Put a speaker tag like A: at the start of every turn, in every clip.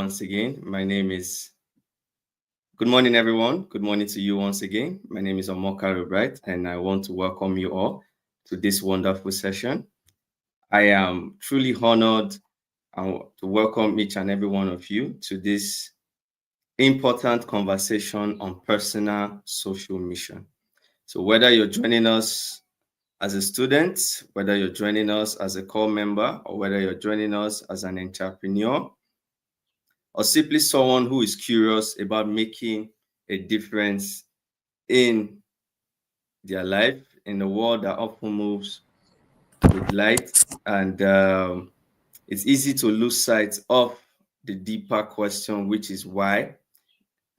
A: once again. Good morning, everyone. Good morning to you once again. My name is Omokari Bright, and I want to welcome you all to this wonderful session. I am truly honored to welcome each and every one of you to this important conversation on personal social mission. So whether you're joining us as a student, whether you're joining us as a core member, or whether you're joining us as an entrepreneur, or simply someone who is curious about making a difference in their life, in a world that often moves with light, and it's easy to lose sight of the deeper question, which is why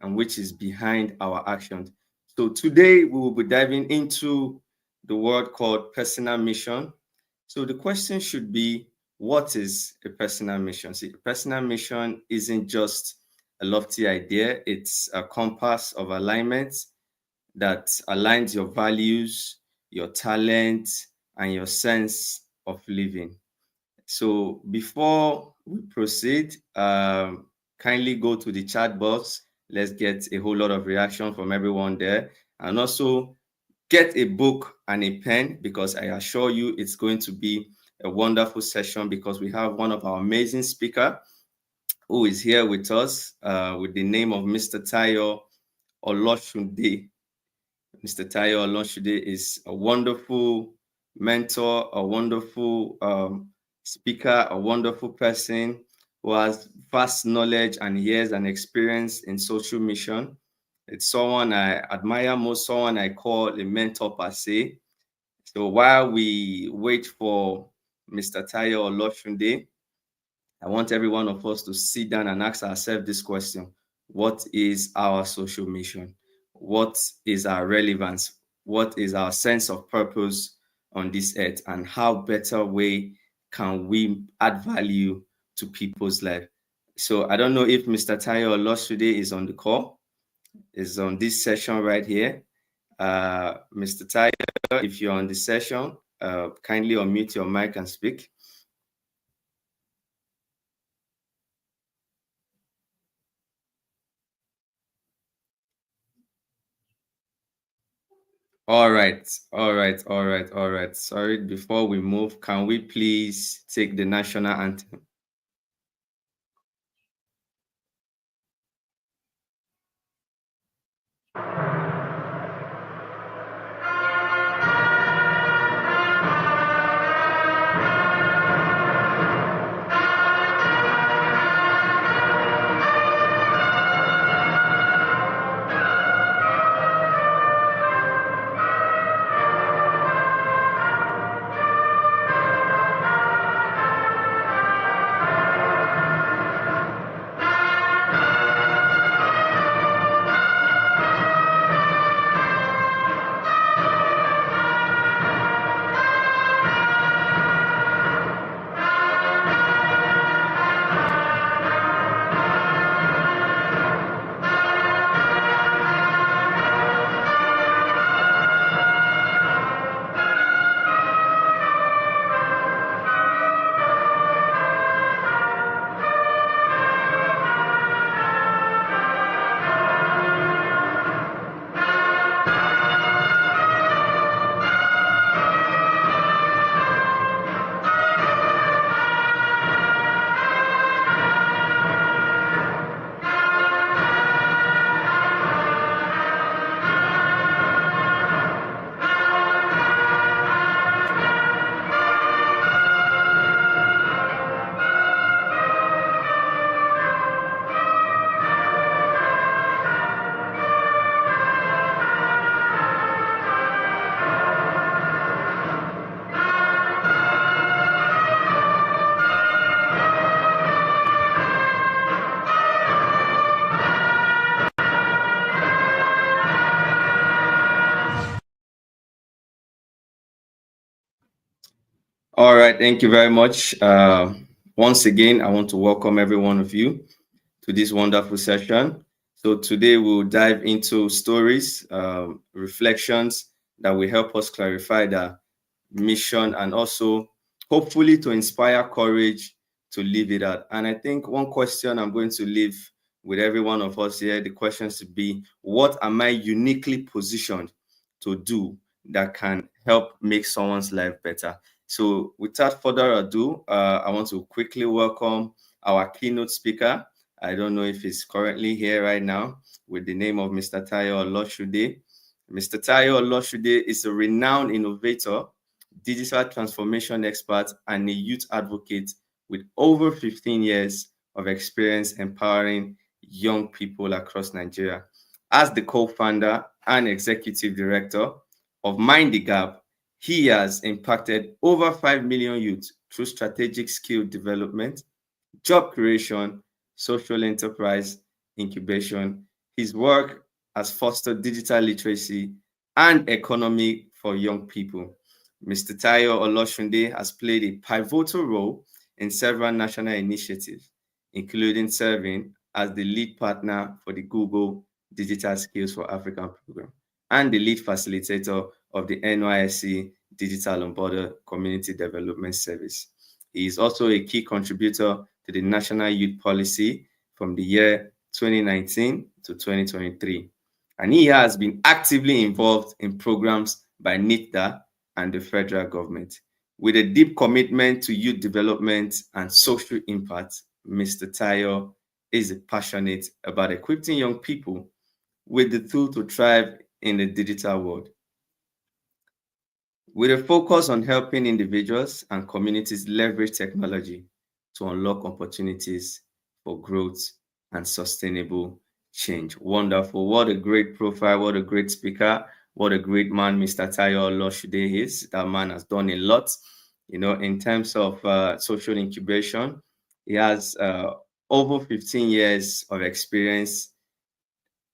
A: and which is behind our actions. So today we will be diving into the word called personal mission. So the question should be, what is a personal mission? See, a personal mission isn't just a lofty idea, it's a compass of alignment that aligns your values, your talent, and your sense of living. So before we proceed, kindly go to the chat box. Let's get a whole lot of reaction from everyone there. And also get a book and a pen, because I assure you it's going to be a wonderful session, because we have one of our amazing speakers who is here with us with the name of Mr. Tayo Oloshunde. Mr. Tayo Oloshunde is a wonderful mentor, a wonderful speaker, a wonderful person who has vast knowledge and years and experience in social mission. It's someone I admire most, someone I call a mentor per se. So while we wait for Mr. Tayo Oloshunde, I want every one of us to sit down and ask ourselves this question: what is our social mission? What is our relevance? What is our sense of purpose on this earth? And how better way can we add value to people's life? So I don't know if Mr. Tayo Oloshunde is on the call, is on this session right here. Mr. Tayo, if you're on the session, kindly unmute your mic and speak. All right. Sorry, before we move, can we please take the national anthem? All right, thank you very much. Once again, I want to welcome every one of you to this wonderful session. So today we'll dive into stories, reflections that will help us clarify the mission, and also hopefully to inspire courage to live it out. And I think one question I'm going to leave with every one of us here, the questions to be, what am I uniquely positioned to do that can help make someone's life better? So without further ado, I want to quickly welcome our keynote speaker. I don't know if he's currently here right now, with the name of Mr. Tayo Oloshude. Mr. Tayo Oloshude is a renowned innovator, digital transformation expert, and a youth advocate with over 15 years of experience empowering young people across Nigeria. As the co-founder and executive director of Mind the Gap, he has impacted over 5 million youth through strategic skill development, job creation, social enterprise incubation. His work has fostered digital literacy and economy for young people. Mr. Tayo Oloshunde has played a pivotal role in several national initiatives, including serving as the lead partner for the Google Digital Skills for Africa program and the lead facilitator of the NYSC Digital on Border Community Development Service. He is also a key contributor to the National Youth Policy from the year 2019 to 2023. And he has been actively involved in programs by NITDA and the federal government. With a deep commitment to youth development and social impact, Mr. Tayo is passionate about equipping young people with the tool to thrive in the digital world. With a focus on helping individuals and communities leverage technology to unlock opportunities for growth and sustainable change. Wonderful. What a great profile. What a great speaker. What a great man Mr. Tayo Oloshude is. That man has done a lot, in terms of social incubation. He has over 15 years of experience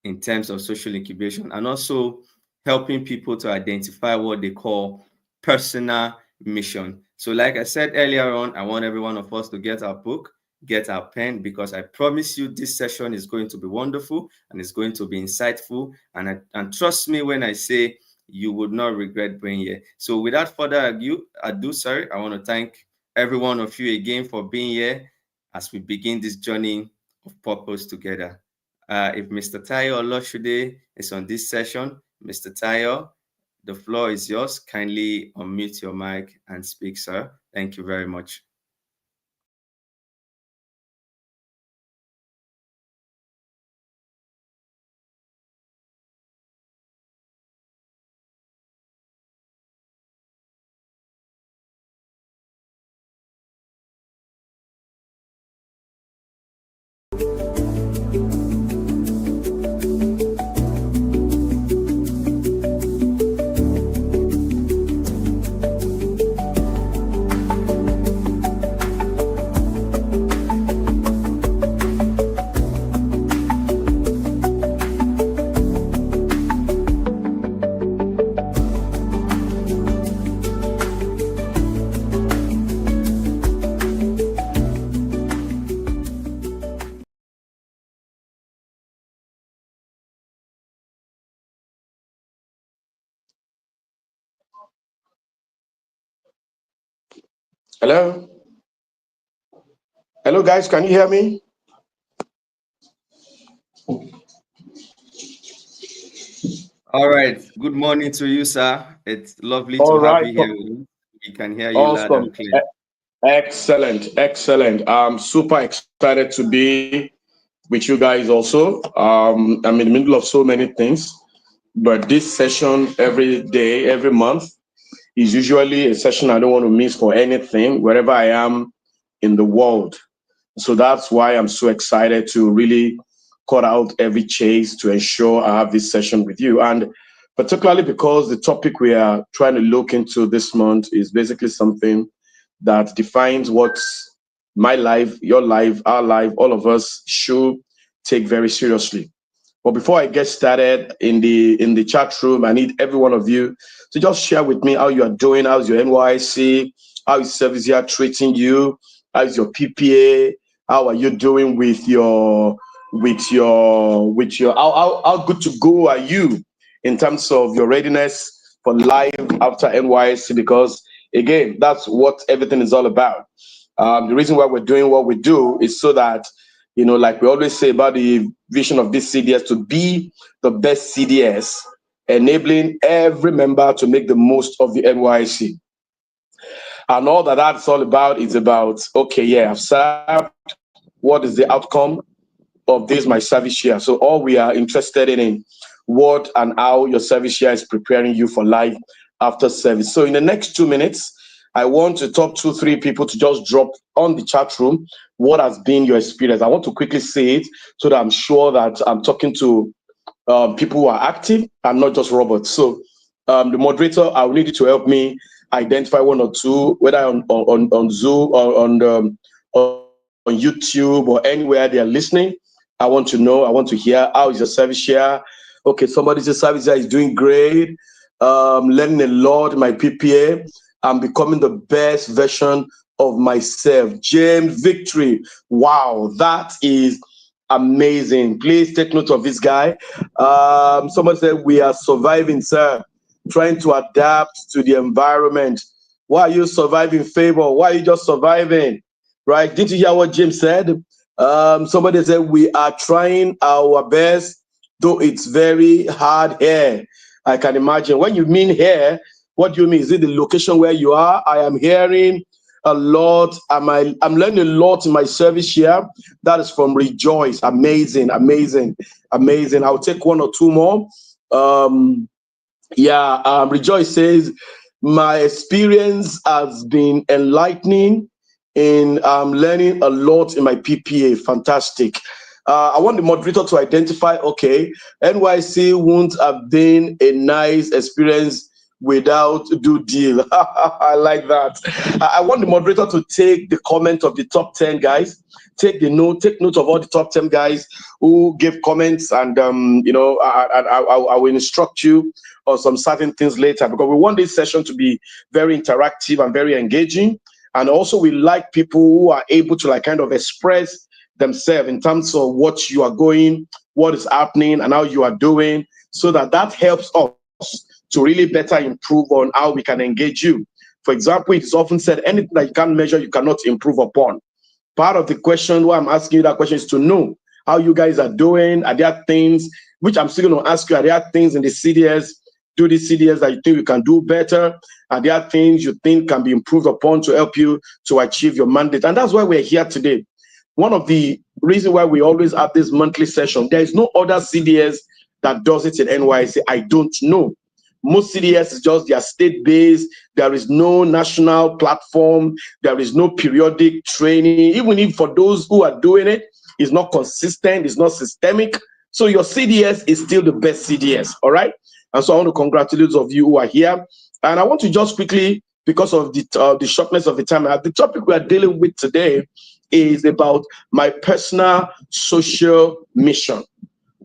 A: in terms of social incubation, and also helping people to identify what they call personal mission. So like I said earlier on, I want every one of us to get our book, get our pen, because I promise you this session is going to be wonderful and it's going to be insightful. And trust me when I say you would not regret being here. So without further ado, I want to thank every one of you again for being here as we begin this journey of purpose together. If Mr. Tayo Oloshude is on this session, Mr. Tayo, the floor is yours. Kindly unmute your mic and speak, sir. Thank you very much.
B: Hello? Hello, guys. Can you hear me?
A: All right. Good morning to you, sir. It's lovely
B: All
A: to have
B: right.
A: you here. We can hear you loud
B: Awesome.
A: and clear.
B: Excellent. Excellent. I'm super excited to be with you guys also. I'm in the middle of so many things, but this session every day, every month is usually a session I don't want to miss for anything, wherever I am in the world. So that's why I'm so excited to really cut out every chase to ensure I have this session with you. And particularly because the topic we are trying to look into this month is basically something that defines what my life, your life, our life, all of us should take very seriously. But before I get started in the chat room, I need every one of you to just share with me how you are doing. How's your NYC? How is service here treating you? How's your PPA? How are you doing with your how good to go are you in terms of your readiness for life after NYC? Because again, that's what everything is all about. The reason why we're doing what we do is so that, like we always say about the vision of this CDS, to be the best CDS, enabling every member to make the most of the NYC. And all that's all about is about, okay, yeah, I've served. What is the outcome of this, my service share? So all we are interested in what and how your service share is preparing you for life after service. So in the next 2 minutes, I want to top 2-3 people to just drop on the chat room what has been your experience. I want to quickly say it so that I'm sure that I'm talking to people who are active and not just robots. So the moderator, I will need you to help me identify 1 or 2, whether on Zoom or on YouTube or anywhere they are listening. I want to know, I want to hear, how is your service share? Okay, somebody says service share is doing great. Learning a lot in my PPA. I'm becoming the best version of myself. James Victory. Wow, that is amazing. Please take note of this guy. Someone said, we are surviving, sir. Trying to adapt to the environment. Why are you surviving, Favor? Why are you just surviving? Right? Did you hear what James said? Somebody said, we are trying our best, though it's very hard here. I can imagine. When you mean here, what do you mean? Is it the location where you are? I am hearing a lot. I'm learning a lot in my service here. That is from Rejoice. Amazing, amazing, amazing. I'll take 1 or 2 more. Rejoice says, my experience has been enlightening in learning a lot in my PPA. Fantastic. I want the moderator to identify, okay, NYC won't have been a nice experience without due deal. I like that. I want the moderator to take the comment of the top 10 guys. Take note of all the top 10 guys who gave comments, and I will instruct you on some certain things later, because we want this session to be very interactive and very engaging. And also we like people who are able to like kind of express themselves in terms of what you are going, what is happening, and how you are doing, so that helps us to really better improve on how we can engage you. For example, it is often said, anything that you can't measure, you cannot improve upon. Part of the question, why I'm asking you that question, is to know how you guys are doing. Are there things, which I'm still going to ask you, are there things in the CDS, do the CDS that you think you can do better? Are there things you think can be improved upon to help you to achieve your mandate? And that's why we're here today. One of the reasons why we always have this monthly session, there is no other CDS that does it in NYC. I don't know. Most CDS is just their state-based. There is no national platform. There is no periodic training. Even if for those who are doing it, it's not consistent, it's not systemic. So your CDS is still the best CDS, all right? And so I want to congratulate those of you who are here. And I want to just quickly, because of the shortness of the time, the topic we are dealing with today is about my personal social mission.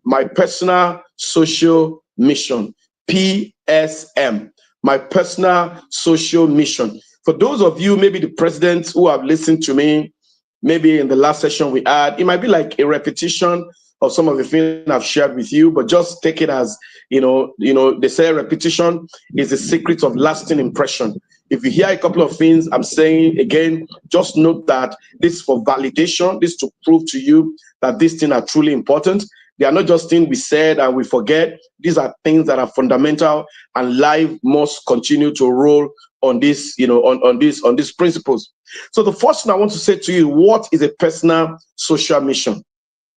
B: My personal social mission. PSM, my personal social mission. For those of you, maybe the presidents who have listened to me, maybe in the last session we had, it might be like a repetition of some of the things I've shared with you, but just take it as, they say repetition is the secret of lasting impression. If you hear a couple of things I'm saying again, just note that this is for validation, this to prove to you that these things are truly important. They are not just things we said and we forget. These are things that are fundamental, and life must continue to roll on this, on these principles. So the first thing I want to say to you, what is a personal social mission?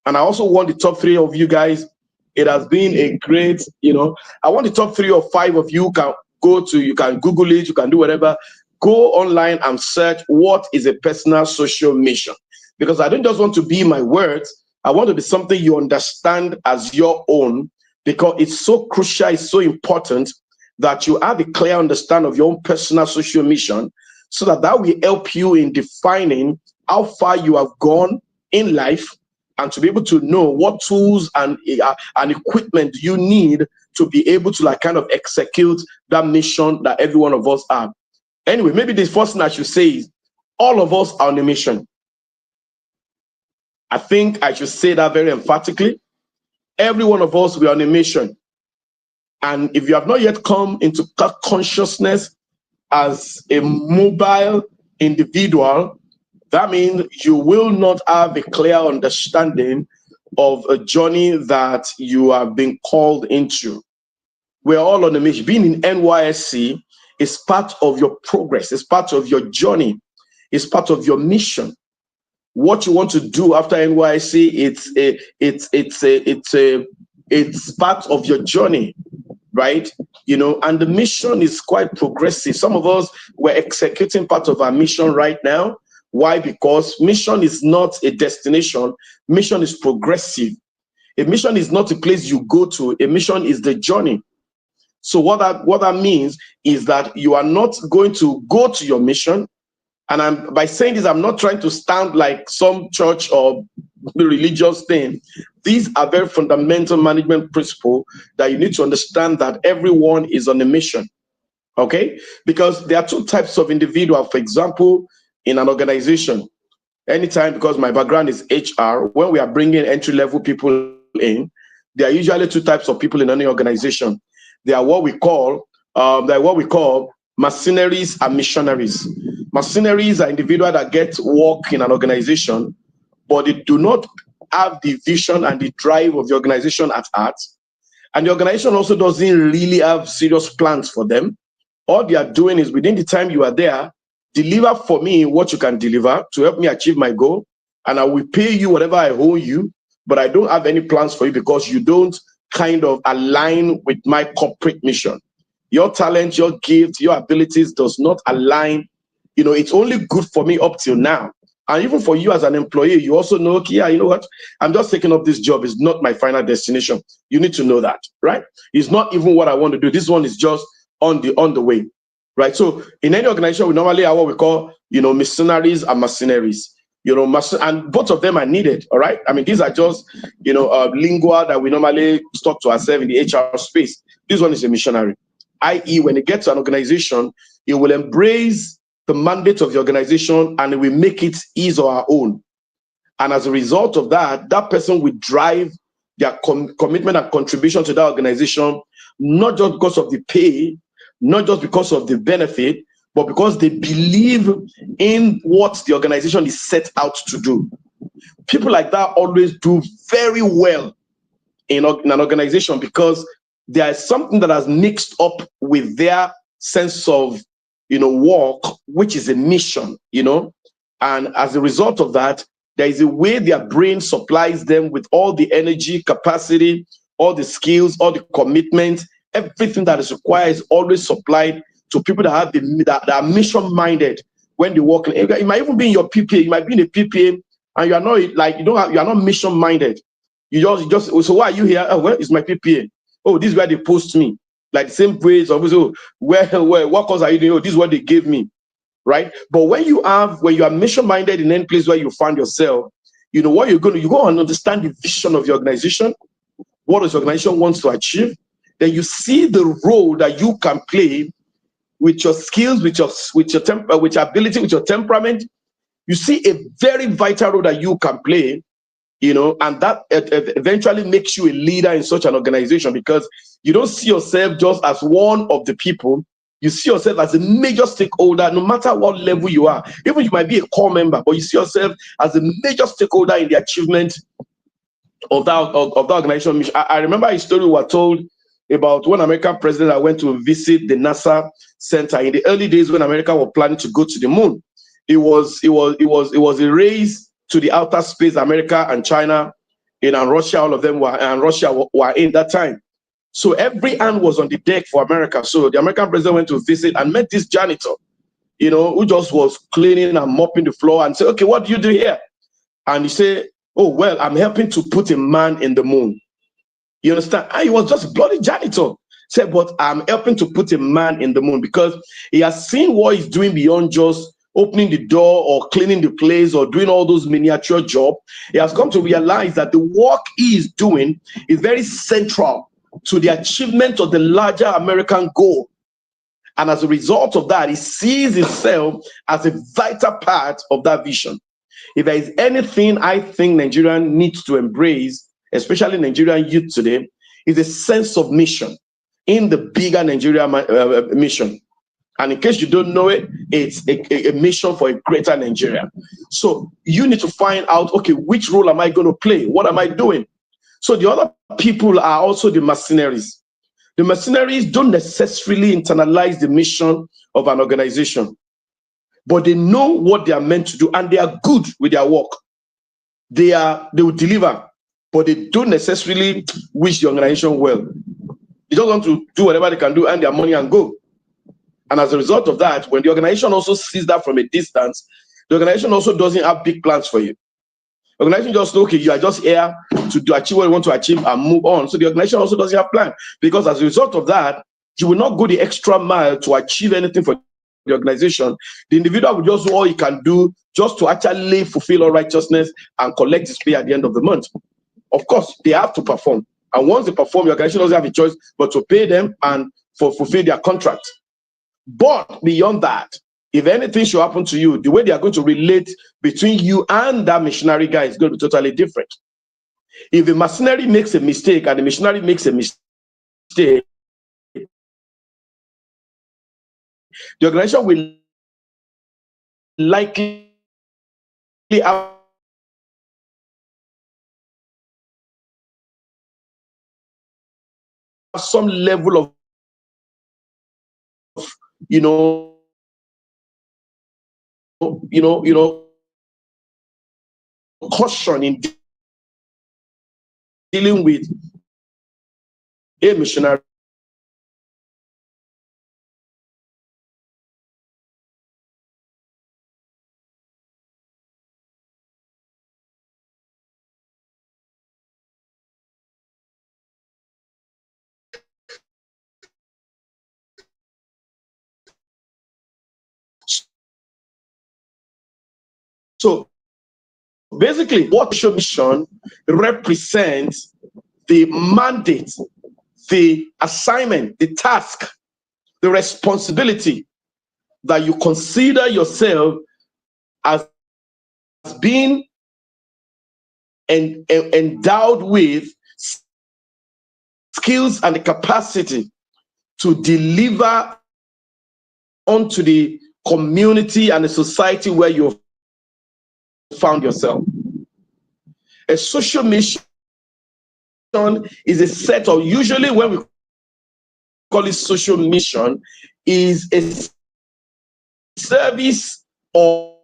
B: And I also want the top 3 of you guys. It has been a great, I want the top 3 or 5 of you can you can Google it, you can do whatever. Go online and search what is a personal social mission. Because I don't just want to be my words. I want to be something you understand as your own, because it's so crucial, it's so important that you have a clear understanding of your own personal social mission, so that will help you in defining how far you have gone in life, and to be able to know what tools and equipment you need to be able to like kind of execute that mission that every one of us have. Anyway, maybe the first thing I should say is all of us are on a mission. I think I should say that very emphatically. Every one of us, we are on a mission. And if you have not yet come into consciousness as a mobile individual that means you will not have a clear understanding of a journey that you are being called into. We're all on a mission. Being in NYSC is part of your progress, it's part of your journey, it's part of your mission. What you want to do after NYSC, it's part of your journey, right? You know, and the mission is quite progressive. Some of us, we're executing part of our mission right now. Why? Because mission is not a destination. Mission is progressive. A mission is not a place you go to. A mission is the journey. So what that means is that you are not going to go to your mission. And by saying this, I'm not trying to stand like some church or religious thing. These are very fundamental management principles that you need to understand, that everyone is on a mission, okay? Because there are two types of individual. For example, in an organization, anytime, because my background is HR, when we are bringing entry-level people in, there are usually two types of people in any organization. They are what we call mercenaries and missionaries. Mercenaries are individuals that get work in an organization, but they do not have the vision and the drive of the organization at heart. And the organization also doesn't really have serious plans for them. All they are doing is, within the time you are there, deliver for me what you can deliver to help me achieve my goal, and I will pay you whatever I owe you, but I don't have any plans for you because you don't kind of align with my corporate mission. Your talent, your gift, your abilities does not align. You know, it's only good for me up till now. And even for you as an employee, you also know, okay, yeah, you know what? I'm just taking up this job. It's not my final destination. You need to know that, right? It's not even what I want to do. This one is just on the way, right? So in any organization, we normally have what we call, you know, missionaries and mercenaries. You know, and both of them are needed, all right? I mean, these are just, you know, lingua that we normally talk to ourselves in the HR space. This one is a missionary, i.e., when it gets to an organization, it will embrace the mandate of the organization and it will make it his or her own. And as a result of that, that person will drive their commitment and contribution to that organization, not just because of the pay, not just because of the benefit, but because they believe in what the organization is set out to do. People like that always do very well in an organization because there is something that has mixed up with their sense of, you know, work, which is a mission, you know. And as a result of that, there is a way their brain supplies them with all the energy, capacity, all the skills, all the commitment, everything that is required is always supplied to people that have that are mission-minded when they work. It might even be in your PPA. You might be in a PPA and you are not like you are not mission-minded. You just so why are you here? Oh, well, it's my PPA. Oh, this is where they post me. Like the same praise of what course are you doing? Oh, this is what they gave me. Right? But when you are mission-minded in any place where you find yourself, you know what you go and understand the vision of your organization, what the organization wants to achieve. Then you see the role that you can play with your skills, with your ability, with your temperament. You see a very vital role that you can play, you know, and that eventually makes you a leader in such an organization, because you don't see yourself just as one of the people. You see yourself as a major stakeholder, no matter what level you are. Even you might be a core member, but you see yourself as a major stakeholder in the achievement of that organization mission. I remember a story we were told about one American president that went to visit the NASA center in the early days when America was planning to go to the moon. It was a race to the outer space. America and China, and Russia, all of them were, and Russia were in that time. So every hand was on the deck for America. So the American president went to visit and met this janitor, you know, who just was cleaning and mopping the floor, and said, "Okay, what do you do here?" And he said, "Oh, well, I'm helping to put a man in the moon." You understand? And he was just a bloody janitor. Said, "But I'm helping to put a man in the moon," because he has seen what he's doing beyond just opening the door or cleaning the place or doing all those miniature jobs. He has come to realize that the work he is doing is very central to the achievement of the larger American goal. And as a result of that, he sees himself as a vital part of that vision. If there is anything I think Nigerian needs to embrace, especially Nigerian youth today, is a sense of mission in the bigger Nigeria mission. And in case you don't know it, it's a mission for a greater Nigeria. So you need to find out, okay, which role am I going to play? What am I doing? So the other people are also the mercenaries. The mercenaries don't necessarily internalize the mission of an organization, but they know what they are meant to do and they are good with their work. They will deliver, but they don't necessarily wish the organization well. They just want to do whatever they can do, earn their money and go. And as a result of that, when the organization also sees that from a distance, the organization also doesn't have big plans for you. The organization just, okay, you are just here to achieve what you want to achieve and move on. So the organization also doesn't have a plan, because as a result of that, you will not go the extra mile to achieve anything for the organization. The individual will just do all he can do just to actually fulfill all righteousness and collect his pay at the end of the month. Of course, they have to perform. And once they perform, the organization doesn't have a choice but to pay them and fulfill their contract. But beyond that, if anything should happen to you, the way they are going to relate between you and that missionary guy is going to be totally different. If the mercenary makes a mistake and the missionary makes a mistake, the organization will likely have some level of, caution in dealing with a missionary. So basically, what mission represents the mandate, the assignment, the task, the responsibility that you consider yourself as being endowed with skills and the capacity to deliver onto the community and the society where you found yourself. A social mission is a set of, usually when we call it social mission, is a service or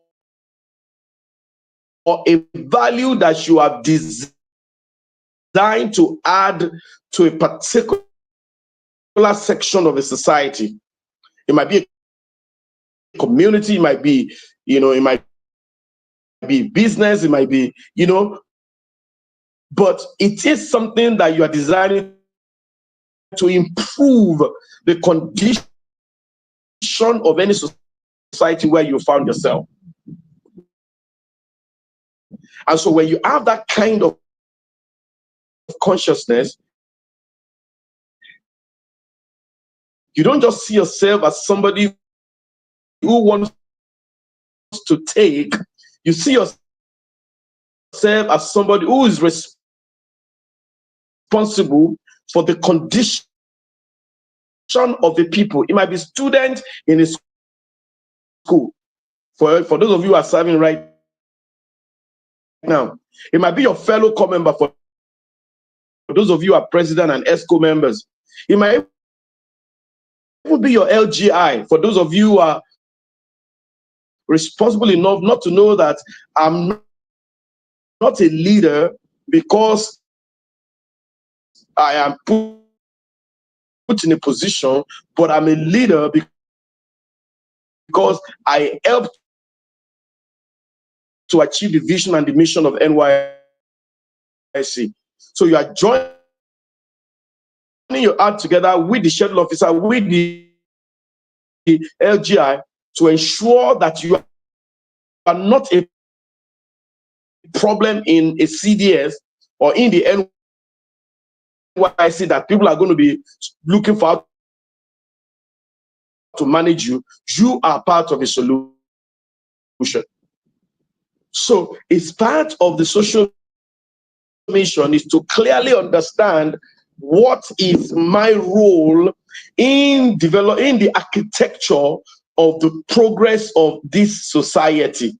B: a value that you have designed to add to a particular section of a society. It might be a community, it might be, it might be business, it might be, but it is something that you are designing to improve the condition of any society where you found yourself. And so when you have that kind of consciousness, you don't just see yourself as somebody who wants to take, you see yourself as somebody who is responsible for the condition of the people. It might be students in a school. For those of you who are serving right now, it might be your fellow corps member. For those of you who are president and ESCO members, it might even be your LGI. For those of you who are responsible enough not to know that I'm not a leader because I am put in a position, but I'm a leader because I helped to achieve the vision and the mission of NYSC. So you are joining your heart together with the schedule officer, with the LGI, to ensure that you are not a problem in a CDS or in the NYSC that people are going to be looking for to manage you. You are part of a solution. So it's part of the social mission is to clearly understand what is my role in the architecture of the progress of this society.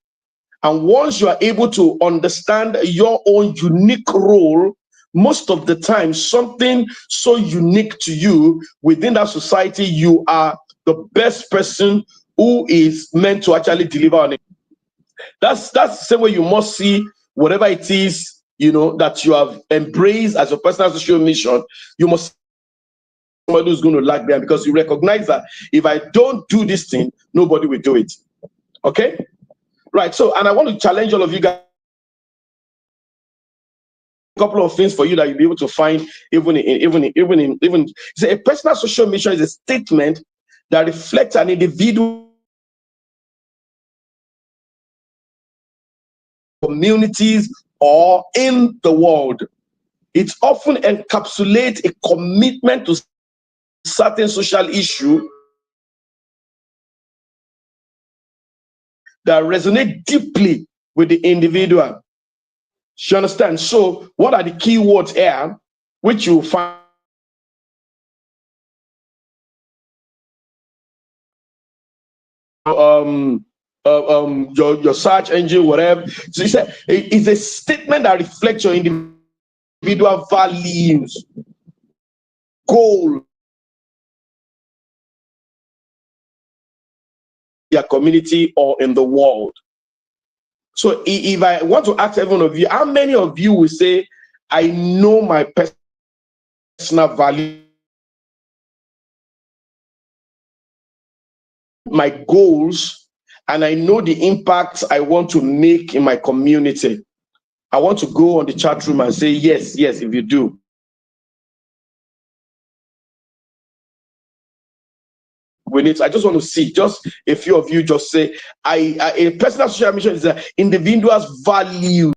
B: And once you are able to understand your own unique role, most of the time, something so unique to you within that society, you are the best person who is meant to actually deliver on it. That's the same way you must see whatever it is, that you have embraced as your personal social mission. You must somebody who's going to lag behind, because you recognize that if I don't do this thing, nobody will do it. Okay? Right. So, and I want to challenge all of you guys. A couple of things for you that you'll be able to find even say a personal social mission is a statement that reflects an individual, communities, or in the world. It often encapsulates a commitment to certain social issue that resonate deeply with the individual. You understand? So, what are the key words here, which you find? Your search engine, whatever. So, you said it's a statement that reflects your individual values, goals, your community, or in the world. So, if I want to ask every one of you, how many of you will say, I know my personal value, my goals, and I know the impact I want to make in my community? I want to go on the chat room and say, yes, if you do. I just want to see just a few of you just say, a personal social mission is an individual's value.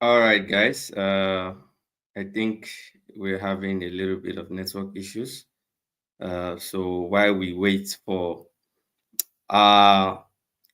A: All right, guys. I think we're having a little bit of network issues. So while we wait for our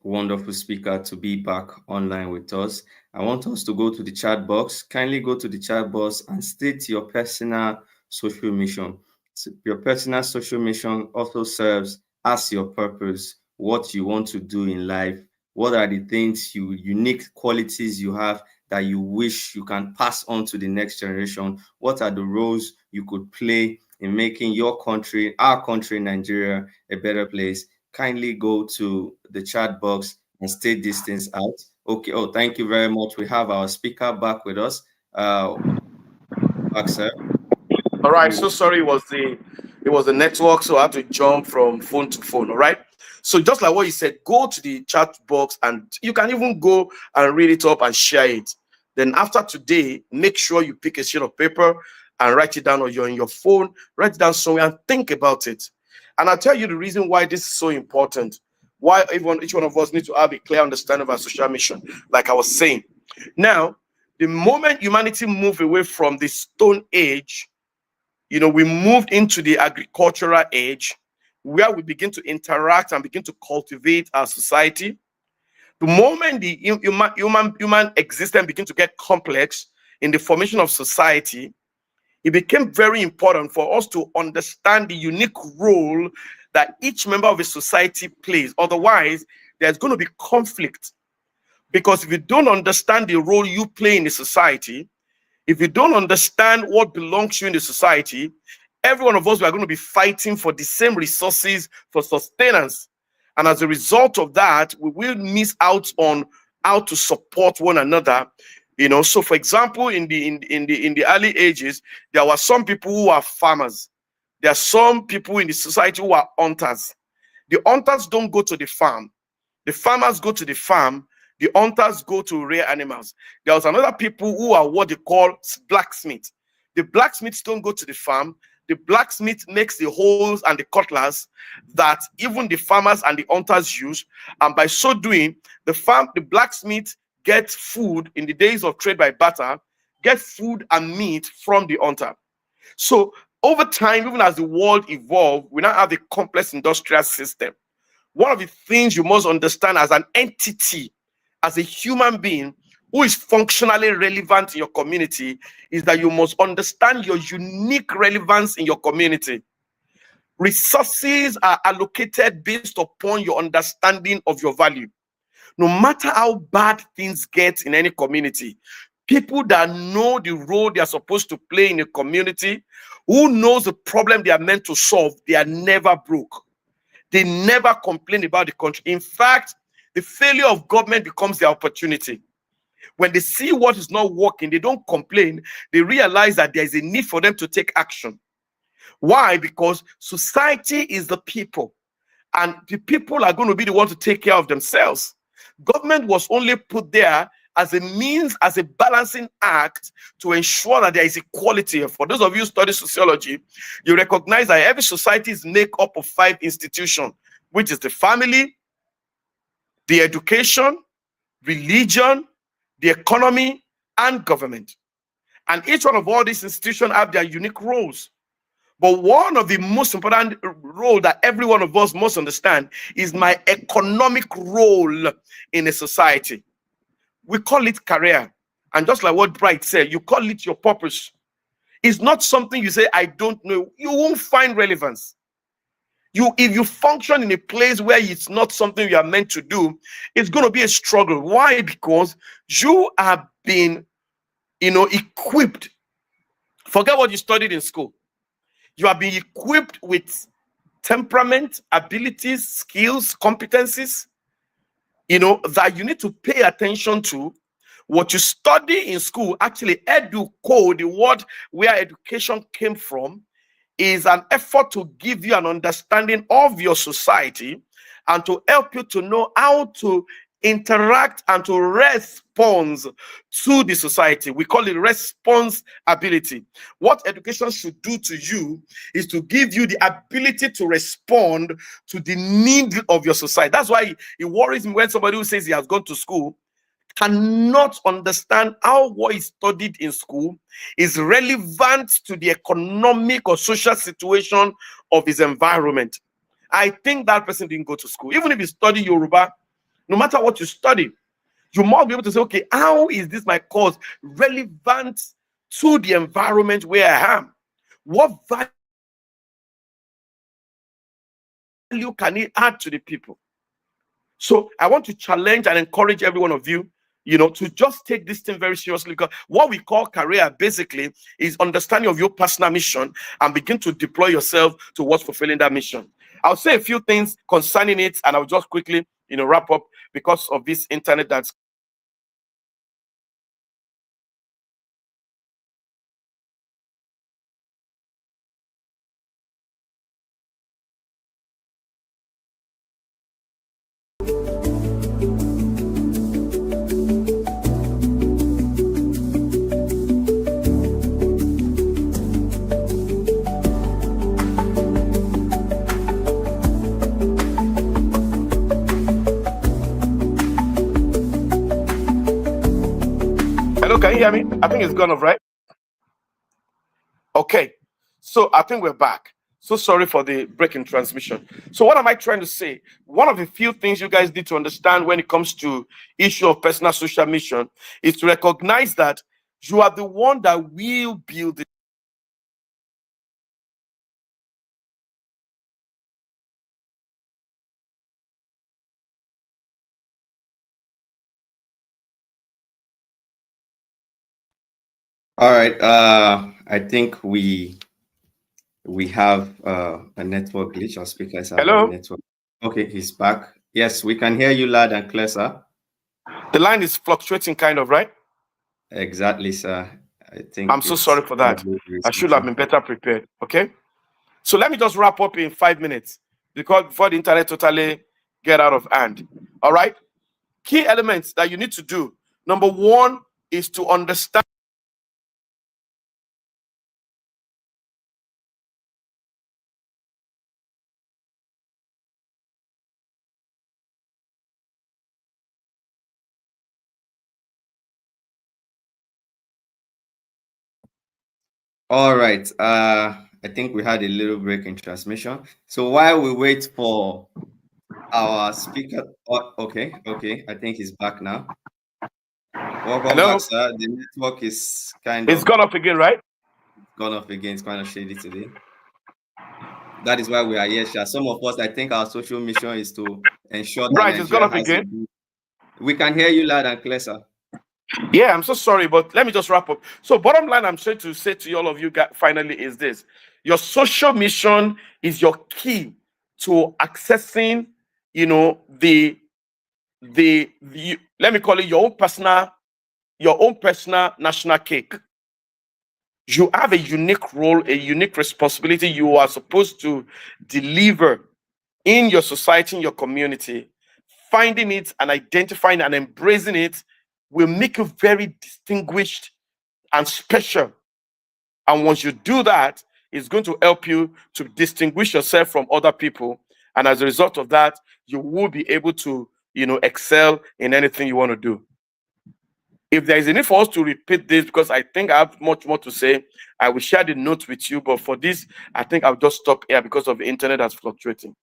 A: wonderful speaker to be back online with us, I want us to go to the chat box. Kindly go to the chat box and state your personal social mission. So your personal social mission also serves as your purpose, what you want to do in life. What are the things unique qualities you have that you wish you can pass on to the next generation? What are the roles you could play in making your country, our country, Nigeria, a better place? Kindly go to the chat box and state these things out. Okay. Oh, thank you very much. We have our speaker back with us. Back, sir.
B: All right. So sorry, it was the network, so I had to jump from phone to phone. All right. So just like what you said, go to the chat box and you can even go and read it up and share it. Then after today, make sure you pick a sheet of paper and write it down, or you're on your phone, write it down somewhere and think about it. And I'll tell you the reason why this is so important, why each one of us needs to have a clear understanding of our social mission, like I was saying. Now, the moment humanity moved away from the Stone Age, we moved into the agricultural age, where we begin to interact and begin to cultivate our society. The moment the human existence begin to get complex in the formation of society, it became very important for us to understand the unique role that each member of a society plays. Otherwise, there's going to be conflict. Because if you don't understand the role you play in the society, if you don't understand what belongs to you in the society, every one of us, we are going to be fighting for the same resources for sustenance. And as a result of that, we will miss out on how to support one another. So for example, in the early ages, there were some people who are farmers. There are some people in the society who are hunters. The hunters don't go to the farm. The farmers go to the farm. The hunters go to rear animals. There was another people who are what they call blacksmiths. The blacksmiths don't go to the farm. The blacksmith makes the holes and the cutlass that even the farmers and the hunters use. And by so doing, the blacksmith gets food in the days of trade by barter, get food and meat from the hunter. So over time, even as the world evolved, we now have a complex industrial system
C: one of the things you must understand as an entity, as a human being who is functionally relevant in your community, is that you must understand your unique relevance in your community. Resources are allocated based upon your understanding of your value. No matter how bad things get in any community, people that know the role they are supposed to play in a community, who knows the problem they are meant to solve, they are never broke. They never complain about the country. In fact, the failure of government becomes their opportunity. When they see what is not working, they don't complain. They realize that there is a need for them to take action. Why? Because society is the people, and the people are going to be the ones to take care of themselves. Government was only put there as a means, as a balancing act to ensure that there is equality. For those of you who study sociology, you recognize that every society is made up of 5 institutions, which is the family, the education, religion, the economy, and government. And each one of all these institutions have their unique roles. But one of the most important role that every one of us must understand is my economic role in a society. We call it career. And just like what Bright said, you call it your purpose. It's not something you say, I don't know. You won't find relevance. If you function in a place where it's not something you are meant to do, it's going to be a struggle. Why? Because you have been, equipped. Forget what you studied in school. You have been equipped with temperament, abilities, skills, competencies, that you need to pay attention to. What you study in school, actually, educo, the word where education came from, is an effort to give you an understanding of your society and to help you to know how to interact and to respond to the society. We call it response ability. What education should do to you is to give you the ability to respond to the need of your society. That's why it worries me when somebody who says he has gone to school cannot understand how what is studied in school is relevant to the economic or social situation of his environment. I think that person didn't go to school. Even if you study Yoruba, no matter what you study, you must be able to say, okay, how is this my course relevant to the environment where I am? What value can it add to the people? So I want to challenge and encourage every one of you, to just take this thing very seriously, because what we call career basically is understanding of your personal mission and begin to deploy yourself towards fulfilling that mission. I'll say a few things concerning it, and I'll just quickly, wrap up because of this internet that's Hello, can you hear me? I think it's gone off, right? Okay, so I think we're back. So sorry for the break in transmission. So what am I trying to say? One of the few things you guys need to understand when it comes to issue of personal social mission is to recognize that you are the one that will build it.
A: All right. I think we have a network glitch. Our speakers have a
C: Hello?
A: network. Okay, he's back. Yes, we can hear you loud and clear, sir.
C: The line is fluctuating kind of, right?
A: Exactly, sir. I think
C: I'm so sorry for that. I should have been better prepared. Okay. So let me just wrap up in 5 minutes because before the internet totally get out of hand. All right. Key elements that you need to do. Number one is to understand.
A: All right. I think we had a little break in transmission. So while we wait for Our speaker. Oh, okay. I think he's back now. Welcome back,
C: Hello?
A: sir. The network is kind
C: It's
A: of
C: gone off again, right?
A: gone off again. It's kind of shady today. That is why we are here, Sha. Some of us, I think our social mission is to ensure that
C: Right, it's gone
A: Nigeria
C: off
A: has a
C: again.
A: good. We can hear you loud and clear, sir.
C: Yeah, I'm so sorry, but let me just wrap up. So, bottom line, I'm trying to say to all of you guys finally is this: your social mission is your key to accessing, the let me call it your own personal national cake. You have a unique role, a unique responsibility you are supposed to deliver in your society, in your community. Finding it and identifying and embracing it will make you very distinguished and special. And once you do that, it's going to help you to distinguish yourself from other people. And as a result of that, you will be able to, excel in anything you want to do. If there is a need for us to repeat this, because I think I have much more to say, I will share the notes with you. But for this, I think I'll just stop here because of the internet that's fluctuating.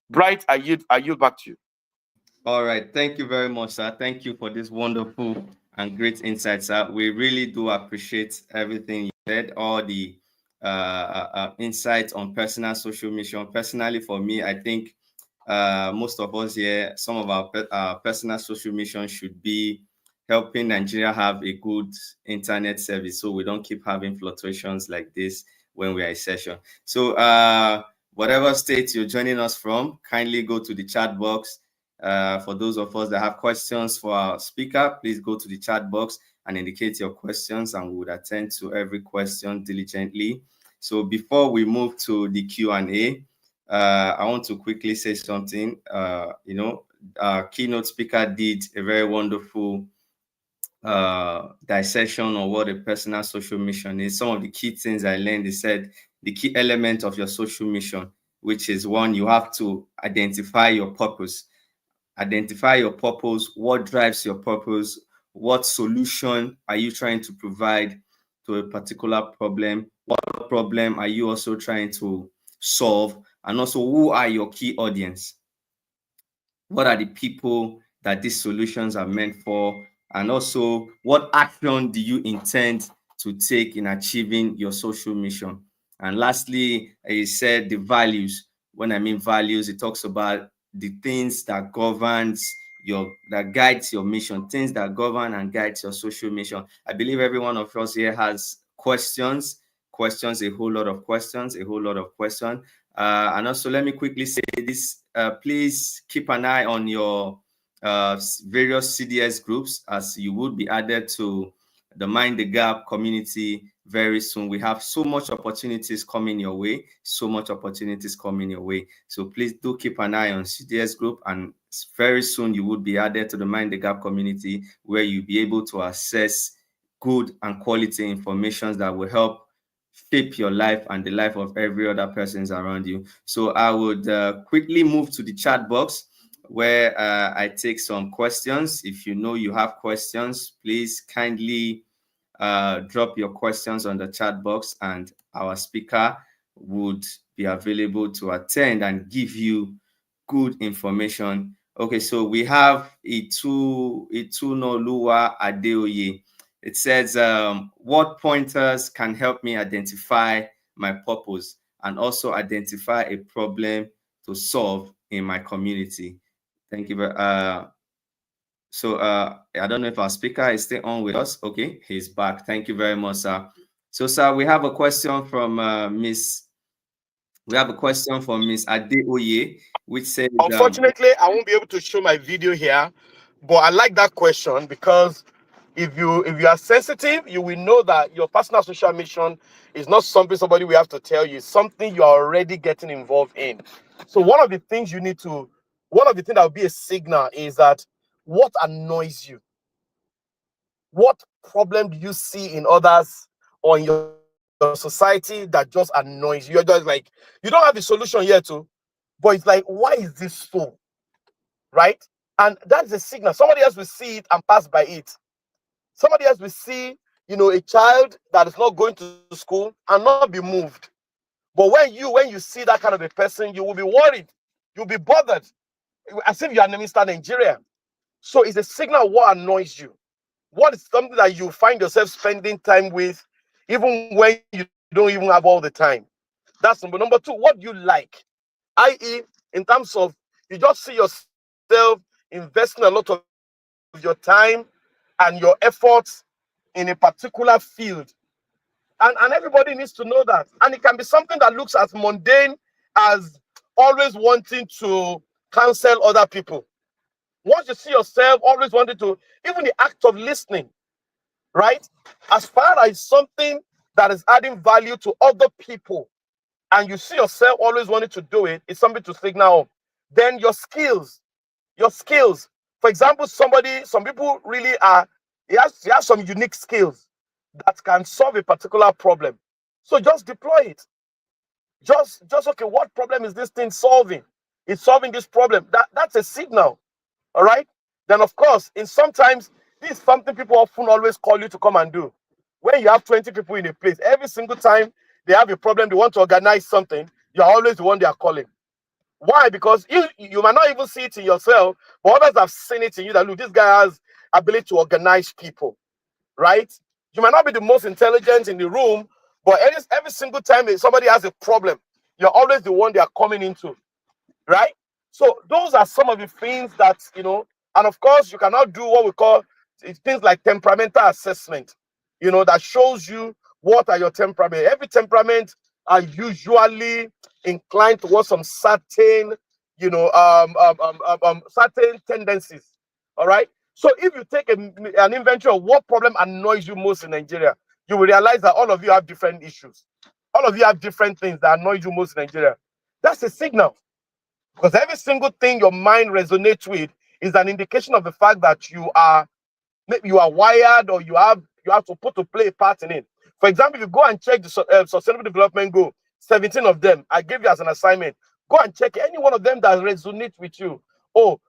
C: Bright, I yield back to you.
A: All right. Thank you very much, sir. Thank you for this wonderful and great insights, sir. We really do appreciate everything you said, all the insights on personal social mission. Personally, for me, I think most of us here, some of our personal social mission should be helping Nigeria have a good internet service so we don't keep having fluctuations like this when we are in session. So, whatever state you're joining us from, kindly go to the chat box. For those of us that have questions for our speaker, please go to the chat box and indicate your questions, and we would attend to every question diligently. So before we move to the Q&A, I want to quickly say something. Our keynote speaker did a very wonderful dissection on what a personal social mission is. Some of the key things I learned, he said the key element of your social mission, which is one, you have to identify your purpose. Identify your purpose, what drives your purpose, what solution are you trying to provide to a particular problem, what problem are you also trying to solve, and also who are your key audience, what are the people that these solutions are meant for, and also what action do you intend to take in achieving your social mission. And lastly, he said the values. When I mean values, it talks about the things that guides your mission, things that govern and guides your social mission. I believe every one of us here has questions, a whole lot of questions. And also, let me quickly say this, please keep an eye on your various CDS groups, as you would be added to the Mind the Gap community very soon. We have so much opportunities coming your way, So please do keep an eye on CDS group, and very soon you would be added to the Mind the Gap community, where you'll be able to access good and quality information that will help shape your life and the life of every other persons around you. So I would quickly move to the chat box, where I take some questions. If you know you have questions, please kindly drop your questions on the chat box, and our speaker would be available to attend and give you good information. Okay, so we have Itunoluwa Adeoye. It says, what pointers can help me identify my purpose and also identify a problem to solve in my community? Thank you very So I don't know if our speaker is still on with us. Okay, he's back. Thank you very much, sir. So, sir, we have a question from Miss Adeoye, which says,
C: Unfortunately, I won't be able to show my video here, but I like that question because if you are sensitive, you will know that your personal social mission is not something somebody will have to tell you, it's something you are already getting involved in. So one of the things that will be a signal is that what annoys you? What problem do you see in others or in your society that just annoys you? You're just like, you don't have the solution yet, too, but it's like, why is this so? Right? And that's a signal. Somebody else will see it and pass by it. Somebody else will see, a child that is not going to school and not be moved. But when you see that kind of a person, you will be worried. You'll be bothered. as if you are Mr. Nigeria. So it's a signal of what annoys you. What is something that you find yourself spending time with, even when you don't even have all the time? That's number. Number two, what do you like? I.e., in terms of you just see yourself investing a lot of your time and your efforts in a particular field. And everybody needs to know that. And it can be something that looks as mundane as always wanting to counsel other people. Once you see yourself always wanting to, even the act of listening, right? As far as something that is adding value to other people, and you see yourself always wanting to do it, it's something to signal. Then your skills. For example, some people really are, he has some unique skills that can solve a particular problem. So just deploy it. Just okay, what problem is this thing solving? It's solving this problem. That's a signal. All right. Then of course, sometimes this is something people often always call you to come and do. When you have 20 people in a place, every single time they have a problem, they want to organize something, you're always the one they are calling. Why? Because you might not even see it in yourself, but others have seen it in you that, look, this guy has ability to organize people, right? You might not be the most intelligent in the room, but every single time somebody has a problem, you're always the one they are coming into, right? So those are some of the things that, and of course, you cannot do what we call things like temperamental assessment, that shows you what are your temperament. Every temperament are usually inclined towards some certain, certain tendencies. All right. So if you take an inventory of what problem annoys you most in Nigeria, you will realize that all of you have different issues. All of you have different things that annoy you most in Nigeria. That's a signal. Because every single thing your mind resonates with is an indication of the fact that you are wired, or you have to play a part in it. For example, if you go and check the Sustainable Development Goal, 17 of them, I gave you as an assignment. Go and check any one of them that resonates with you. Oh,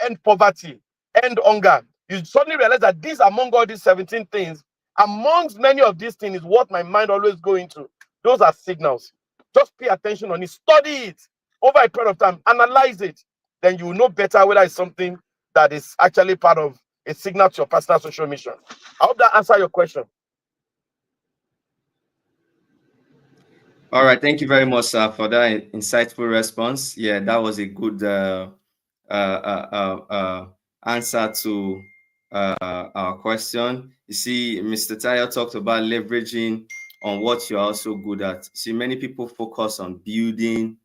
C: end poverty, end hunger. You suddenly realize that these, among all these 17 things, amongst many of these things, is what my mind always goes into. Those are signals. Just pay attention on it. Study it over a period of time. Analyze it. Then you will know better whether it's something that is actually part of a signal to your personal social mission. I hope that answers your question.
A: All right. Thank you very much, sir, for that insightful response. Yeah, that was a good answer to our question. You see, Mr. Tayo talked about leveraging on what you're also good at. See, many people focus on building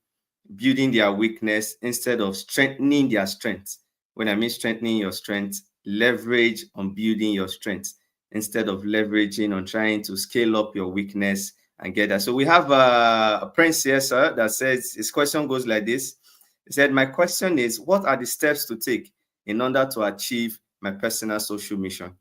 A: their weakness instead of strengthening their strength. When I mean strengthening your strength, leverage on building your strength instead of leveraging on trying to scale up your weakness and get that. So we have a Prince here, sir, that says, his question goes like this. He said, my question is, what are the steps to take in order to achieve my personal social mission?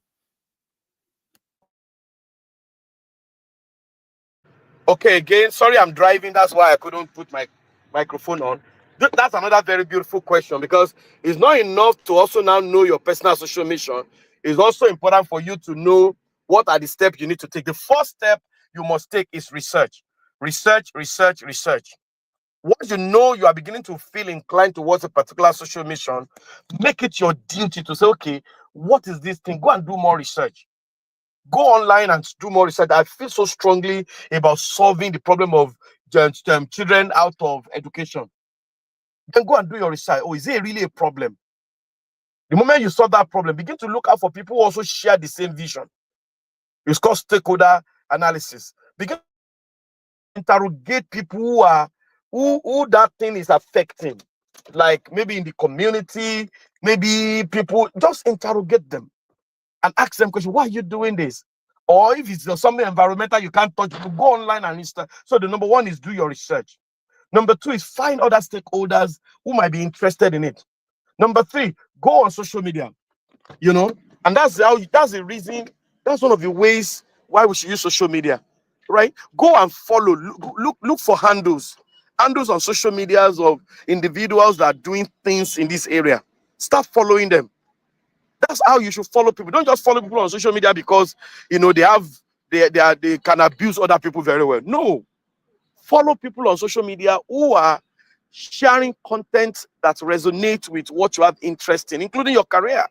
C: Okay, again, sorry, I'm driving. That's why I couldn't put my microphone on. That's another very beautiful question, because it's not enough to also now know your personal social mission. It's also important for you to know what are the steps you need to take. The first step you must take is research. Research. Once you know you are beginning to feel inclined towards a particular social mission, make it your duty to say, okay, what is this thing? Go and do more research. Go online and do more research. I feel so strongly about solving the problem of children out of education. Then go and do your research. Oh, is it really a problem? The moment you solve that problem, begin to look out for people who also share the same vision. It's called stakeholder analysis. Begin to interrogate people who that thing is affecting. Like maybe in the community, maybe people, just interrogate them and ask them questions. Why are you doing this? Or if it's something environmental you can't touch, you go online and research. So the number one is do your research. Number two is find other stakeholders who might be interested in it. Number three, go on social media. And that's the reason, that's one of the ways why we should use social media, right? Go and follow, look for handles on social medias of individuals that are doing things in this area. Start following them. That's how you should follow people. Don't just follow people on social media because they can abuse other people very well. No, follow people on social media who are sharing content that resonates with what you have interest in, including your career.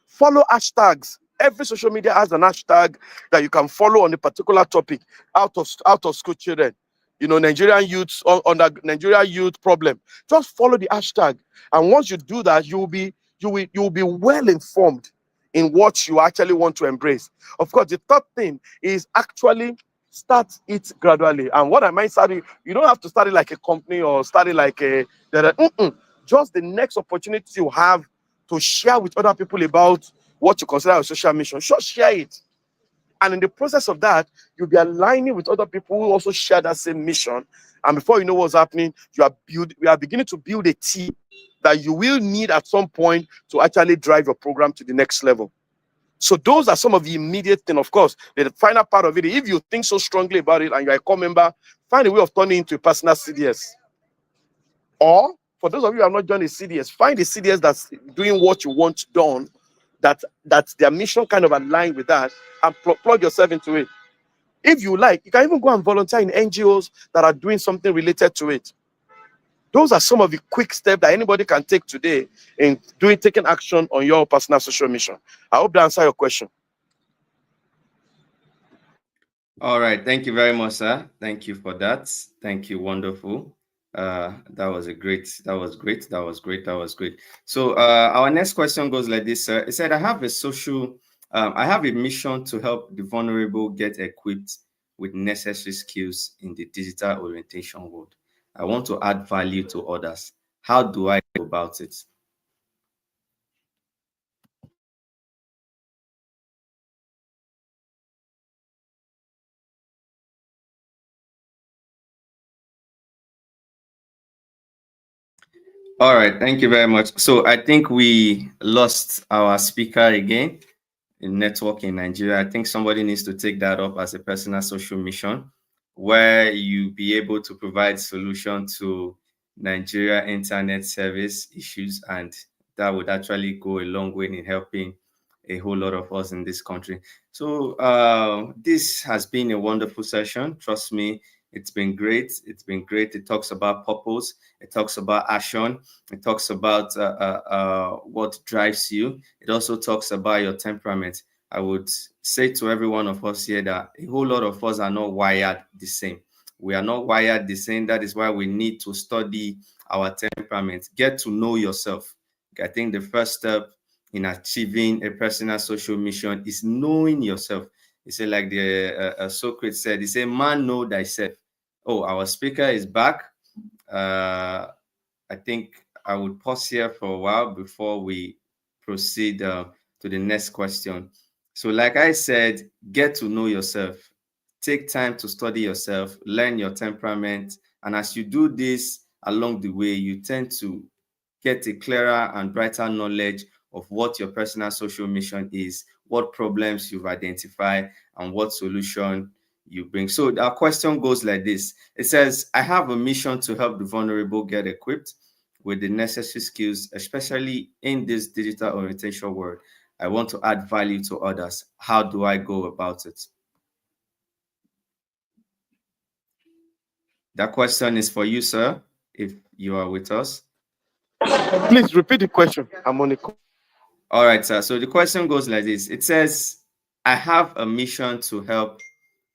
C: Follow hashtags. Every social media has an hashtag that you can follow on a particular topic. Out of school children, Nigerian youths on the Nigeria youth problem. Just follow the hashtag, and once you do that, you will be well informed in what you actually want to embrace. Of course, the third thing is actually start it gradually. And what I might start, you don't have to start it like a company or start it like just the next opportunity you have to share with other people about what you consider a social mission. Just share it. And in the process of that, you'll be aligning with other people who also share that same mission. And before you know what's happening, we are beginning to build a team that you will need at some point to actually drive your program to the next level. So those are some of the immediate things. Of course, the final part of it, if you think so strongly about it and you're a core member, find a way of turning it into a personal CDS. Or for those of you who have not joined a CDS, find a CDS that's doing what you want done, that their mission kind of aligned with that, and plug yourself into it. If you like, you can even go and volunteer in NGOs that are doing something related to it. Those are some of the quick steps that anybody can take today in taking action on your personal social mission. I hope that answers your question.
A: All right. Thank you very much, sir. Thank you for that. Thank you. Wonderful. That was great. So our next question goes like this, sir. It said, I have a mission to help the vulnerable get equipped with necessary skills in the digital orientation world. I want to add value to others. How do I go about it? All right, thank you very much. So I think we lost our speaker again in network in Nigeria. I think somebody needs to take that up as a personal social mission, where you be able to provide solution to Nigeria internet service issues, and that would actually go a long way in helping a whole lot of us in this country. So this has been a wonderful session. Trust me, it's been great. It talks about purpose. It talks about action. It talks about what drives you. It also talks about your temperament. I would say to every one of us here that a whole lot of us are not wired the same. We are not wired the same. That is why we need to study our temperament. Get to know yourself. I think the first step in achieving a personal social mission is knowing yourself. He said, like the Socrates said, he said, man, know thyself. Oh, our speaker is back. I think I would pause here for a while before we proceed to the next question. So like I said, get to know yourself. Take time to study yourself, learn your temperament. And as you do this along the way, you tend to get a clearer and brighter knowledge of what your personal social mission is, what problems you've identified, and what solution you bring. So our question goes like this. It says, I have a mission to help the vulnerable get equipped with the necessary skills, especially in this digital orientation world. I want to add value to others. How do I go about it? That question is for you, sir, if you are with us.
C: Please repeat the question. I'm on the call.
A: All right, sir. So the question goes like this. It says, I have a mission to help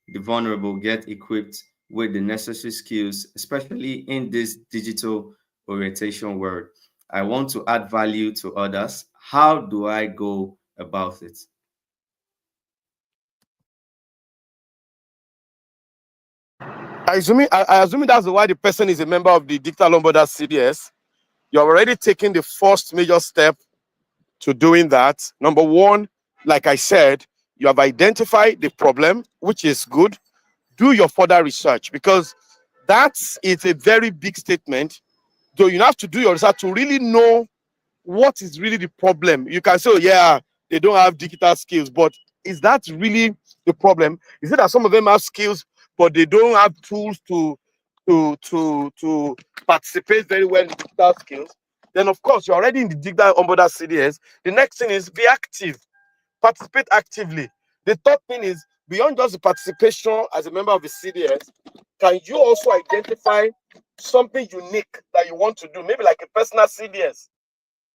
A: the vulnerable get equipped with the necessary skills, especially in this digital orientation world. I want to add value to others. How do I go about it?
C: I assume that's why the person is a member of the Digital Lombarders CDS. You're already taking the first major step to doing that. Number one, like I said, you have identified the problem, which is good. Do your further research, because it's a very big statement. So you have to do your research to really know what is really the problem. You can say, oh, yeah, they don't have digital skills, but is that really the problem? Is it that some of them have skills, but they don't have tools to participate very well in digital skills? Then, of course, you're already in the digital onboarder CDS. The next thing is be active, participate actively. The third thing is, beyond just the participation as a member of the CDS, can you also identify something unique that you want to do, maybe like a personal CDS,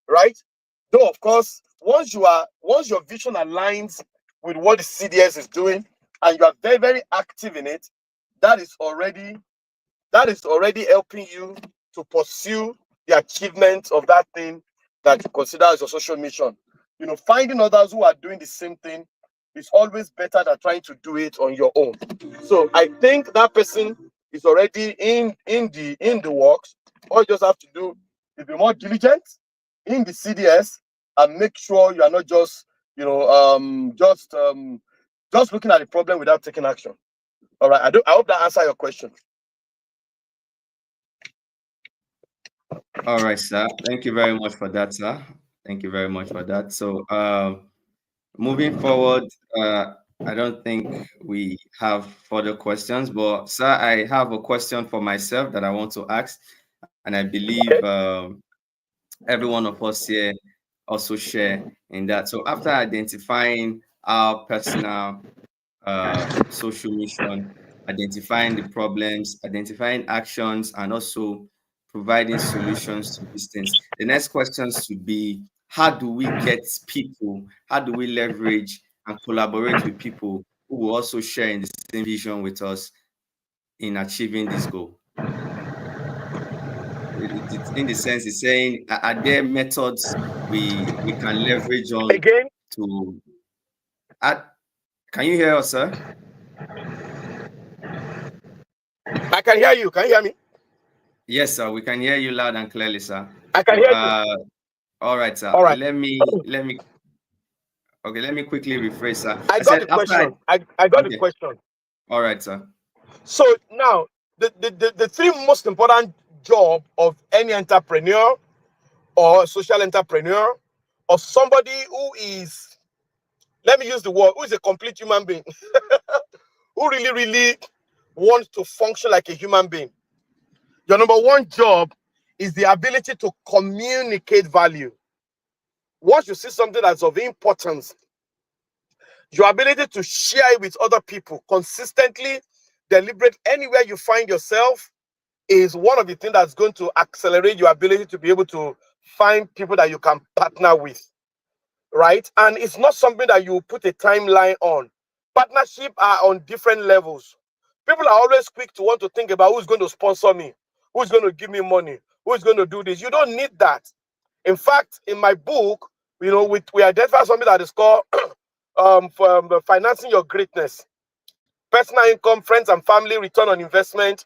C: right? Though of course, once your vision aligns with what the CDS is doing and you are very, very active in it, that is already helping you to pursue the achievement of that thing that you consider as your social mission. You know, finding others who are doing the same thing is always better than trying to do it on your own. So I think that person is already in the works. All you just have to do is be more diligent in the CDS and make sure you are not just, you know, just looking at the problem without taking action. All right. I hope that answers your question.
A: All right, sir. Thank you very much for that, sir. Thank you very much for that. So, moving forward, I don't think we have further questions, but sir, I have a question for myself that I want to ask, and I believe every one of us here also share in that. So, after identifying our personal social mission, identifying the problems, identifying actions, and also providing solutions to these things. The next questions should be, how do we get people, how do we leverage and collaborate with people who will also share in the same vision with us in achieving this goal? In the sense, it's saying, are there methods we can leverage on
C: Again?
A: to add? Can you hear us, sir?
C: I can hear you. Can you hear me?
A: Yes, sir. We can hear you loud and clearly, sir.
C: I can
A: So,
C: hear you.
A: all right, sir.
C: All right.
A: Let me quickly rephrase, sir.
C: I
A: I
C: got
A: said
C: the
A: after
C: question. I got the
A: okay.
C: question.
A: All right, sir.
C: So now the three most important job of any entrepreneur or social entrepreneur or somebody who is, let me use the word, who is a complete human being, who really wants to function like a human being. Your number one job is the ability to communicate value. Once you see something that's of importance, your ability to share it with other people consistently, deliberate, anywhere you find yourself, is one of the things that's going to accelerate your ability to be able to find people that you can partner with, right? And it's not something that you put a timeline on. Partnership are on different levels. People are always quick to want to think about who's going to sponsor me, who's going to give me money, who's going to do this. You don't need that. In fact, in my book, you know, we identify something that is called financing your greatness, personal income, friends and family, return on investment,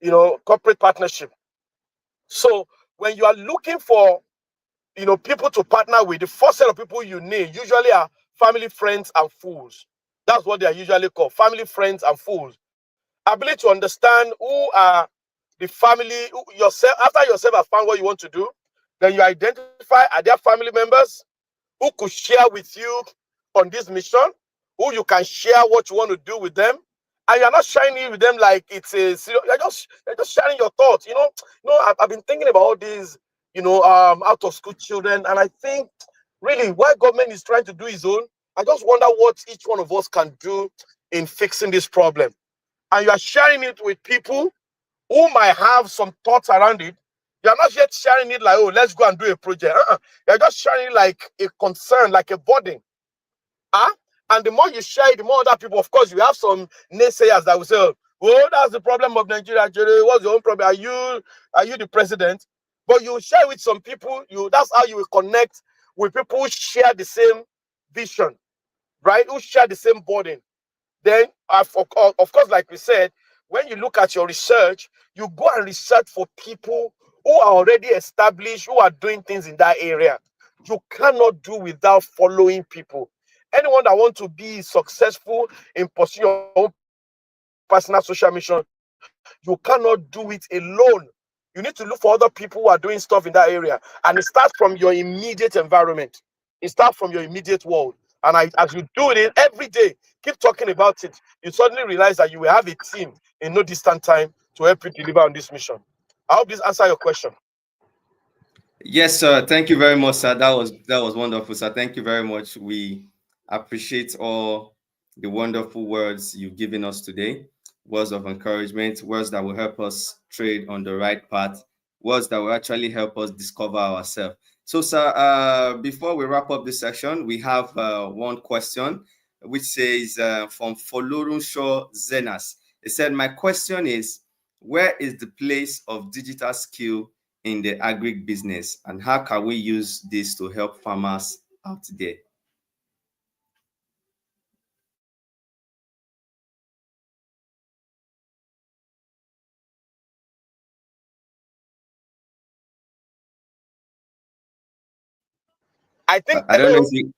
C: you know, corporate partnership. So when you are looking for, you know, people to partner with, the first set of people you need usually are family, friends, and fools. That's what they are usually called, family, friends, and fools. Ability to understand who are the family, yourself, after yourself have found what you want to do, then you identify, are there family members who could share with you on this mission, who you can share what you want to do with them, and you're not sharing it with them like it's a serious, you're just sharing your thoughts. I've been thinking about all these, out of school children, and I think really why government is trying to do its own. I just wonder what each one of us can do in fixing this problem. And you are sharing it with people who might have some thoughts around it. You're not yet sharing it like, oh, let's go and do a project. You're just sharing it like a concern, like a burden. And the more you share it, the more other people, of course, you have some naysayers that will say, oh, that's the problem of Nigeria, Jerry. What's your own problem? Are you the president? But you share with some people, that's how you will connect with people who share the same vision, right? Who share the same burden. Then, of course, like we said, when you look at your research, you go and research for people who are already established, who are doing things in that area. You cannot do without following people. Anyone that wants to be successful in pursuing your own personal social mission, you cannot do it alone. You need to look for other people who are doing stuff in that area. And it starts from your immediate environment. It starts from your immediate world. And as you do it every day, keep talking about it, you suddenly realize that you will have a team in no distant time to help you deliver on this mission. I hope this answers your question.
A: Yes, sir. Thank you very much, sir. That was wonderful, sir. Thank you very much. We appreciate all the wonderful words you've given us today. words of encouragement, words that will help us trade on the right path, words that will actually help us discover ourselves. So, sir, before we wrap up this section, we have one question which says from Folorunsho Zenas. It said, my question is, where is the place of digital skill in the agri business, and how can we use this to help farmers out there?
C: I think
A: I don't know if you...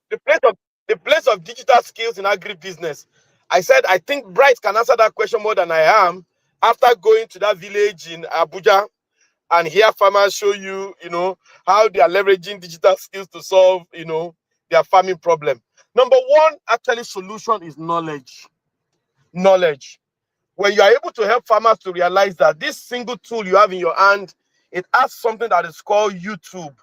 C: the place of digital skills in agribusiness. I said I think Bright can answer that question more than I am after going to that village in Abuja and hear farmers show you, how they are leveraging digital skills to solve, their farming problem. Number one, actually, solution is knowledge. Knowledge. When you are able to help farmers to realize that this single tool you have in your hand, it has something that is called YouTube.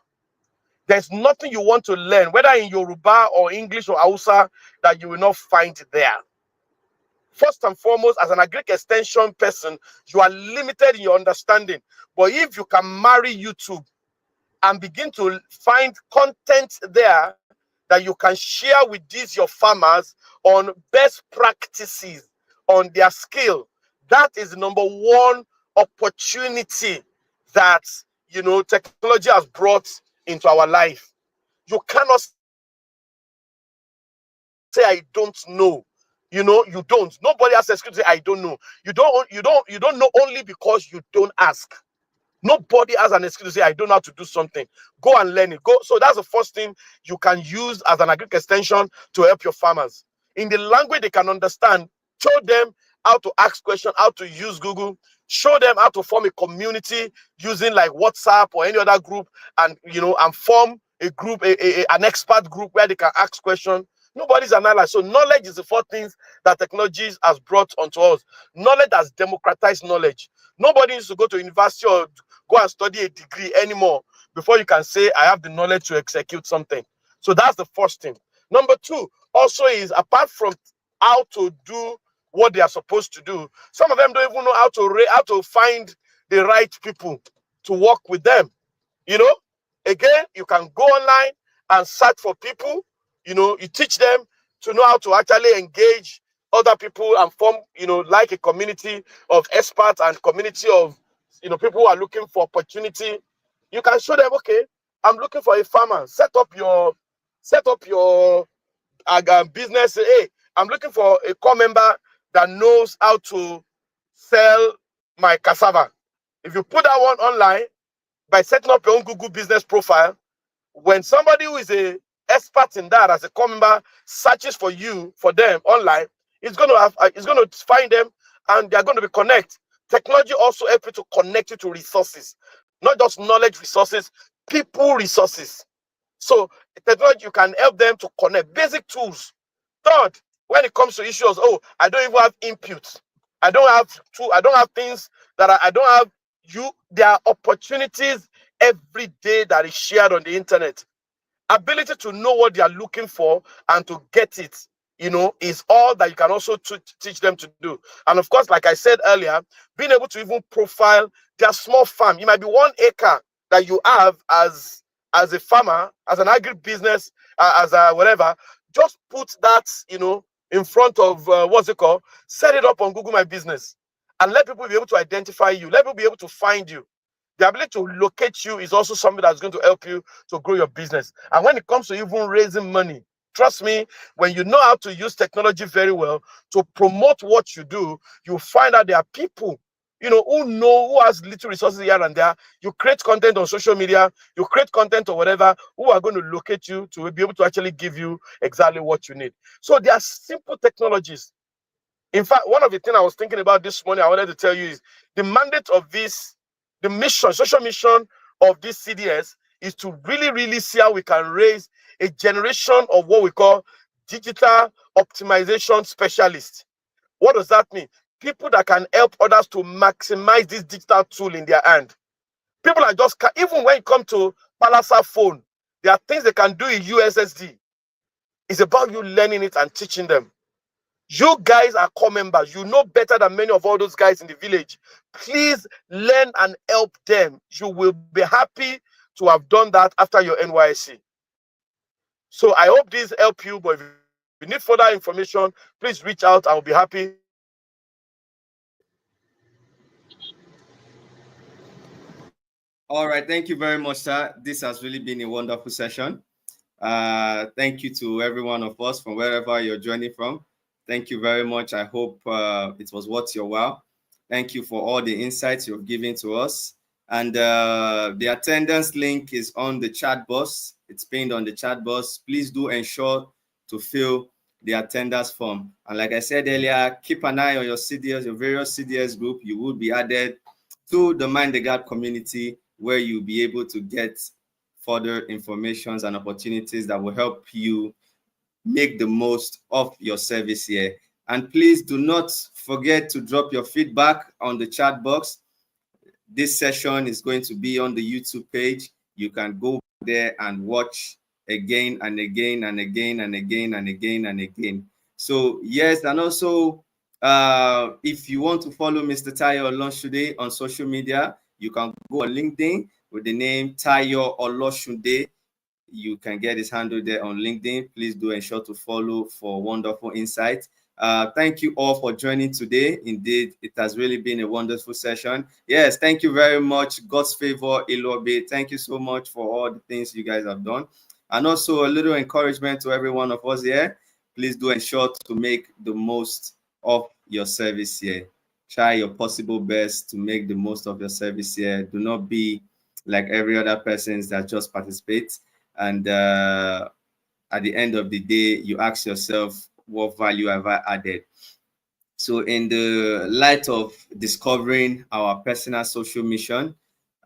C: There's nothing you want to learn, whether in Yoruba or English or Hausa, that you will not find there. First and foremost, as an agric extension person, you are limited in your understanding. But if you can marry YouTube and begin to find content there that you can share with these your farmers on best practices, on their skill, that is number one opportunity that technology has brought into our life. You cannot say I don't know. You don't. Nobody has excuse to say I don't know. You don't know only because you don't ask. Nobody has an excuse to say I don't know how to do something. Go and learn it. Go. So that's the first thing you can use as an agric extension to help your farmers. In the language they can understand, show them how to ask questions, how to use Google, show them how to form a community using like WhatsApp or any other group, and form a group, an expert group where they can ask questions. Nobody's an ally. So knowledge is the four things that technology has brought onto us. Knowledge has democratized knowledge. Nobody needs to go to university or go and study a degree anymore before you can say, I have the knowledge to execute something. So that's the first thing. Number two also is, apart from how to do what they are supposed to do, some of them don't even know how to find the right people to work with them. Again, you can go online and search for people. You teach them to know how to actually engage other people and form, like a community of experts and community of, people who are looking for opportunity. You can show them, okay, I'm looking for a farmer. Set up your business. Say, hey, I'm looking for a core member that knows how to sell my cassava. If you put that one online by setting up your own Google business profile, when somebody who is a expert in that as a core member searches for them online, it's going to find them, and they're going to be connected. Technology also helps you to connect you to resources, not just knowledge resources, people resources. So technology, you can help them to connect basic tools. Third, when it comes to issues, I don't even have input. I don't have things that I don't have. There are opportunities every day that is shared on the internet. Ability to know what they are looking for and to get it, is all that you can also teach them to do. And of course, like I said earlier, being able to even profile their small farm. It might be 1 acre that you have as a farmer, as an agribusiness, as a whatever. Just put that, in front of set it up on Google My Business, and let people be able to identify you. Let people be able to find you. The ability to locate you is also something that's going to help you to grow your business. And when it comes to even raising money, trust me, when you know how to use technology very well to promote what you do, you'll find out there are people, who has little resources here and there. You create content on social media, you create content or whatever, who are going to locate you to be able to actually give you exactly what you need. So there are simple technologies. In fact, one of the things I was thinking about this morning, I wanted to tell you is the mandate of this, the mission, social mission of this CDS is to really, really see how we can raise a generation of what we call digital optimization specialists. What does that mean? People that can help others to maximize this digital tool in their hand. People are just, even when it comes to Palasa phone, there are things they can do in USSD. It's about you learning it and teaching them. You guys are core members. You know better than many of all those guys in the village. Please learn and help them. You will be happy to have done that after your NYSC. So I hope this help you. But if you need further information, please reach out. I will be happy.
A: All right. Thank you very much, sir. This has really been a wonderful session. Thank you to every one of us from wherever you're joining from. Thank you very much. I hope it was worth your while. Thank you for all the insights you've given to us. And the attendance link is on the chat box. It's pinned on the chat box. Please do ensure to fill the attendance form. And like I said earlier, keep an eye on your CDS, your various CDS group. You will be added to the Mind the Gap community, where you'll be able to get further informations and opportunities that will help you make the most of your service here. And please do not forget to drop your feedback on the chat box. This session is going to be on the YouTube page. You can go there and watch again and again and again and again and again and again. So yes, and also if you want to follow Mr. Tayo Olosunde on social media, you can go on LinkedIn with the name Tayo Olosunde. You can get his handle there on LinkedIn. Please do ensure to follow for wonderful insights. Thank you all for joining today. Indeed, it has really been a wonderful session. Yes, thank you very much. God's favor, Ilobe. Thank you so much for all the things you guys have done. And also a little encouragement to every one of us here. Please do ensure to make the most of your service here. Try your possible best to make the most of your service here. Do not be like every other person that just participates. And at the end of the day, you ask yourself, what value have I added? So in the light of discovering our personal social mission,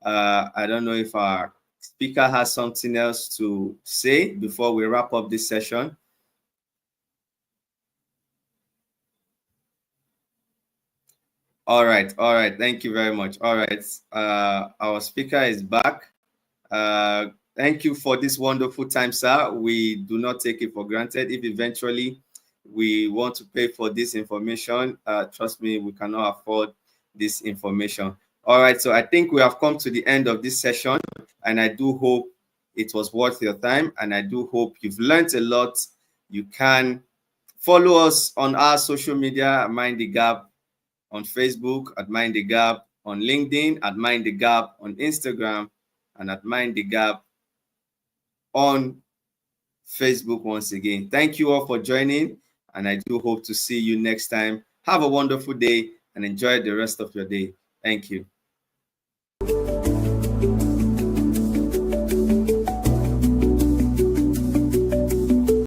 A: I don't know if our speaker has something else to say before we wrap up this session. All right. Thank you very much. All right. Our speaker is back. Thank you for this wonderful time, sir. We do not take it for granted. If eventually we want to pay for this information, trust me, we cannot afford this information. All right, so I think we have come to the end of this session, and I do hope it was worth your time, and I do hope you've learned a lot. You can follow us on our social media, Mind the Gap on Facebook, at Mind the Gap on LinkedIn, at Mind the Gap on Instagram, and at Mind the Gap on Facebook once again. Thank you all for joining, and I do hope to see you next time. Have a wonderful day and enjoy the rest of your day. Thank you.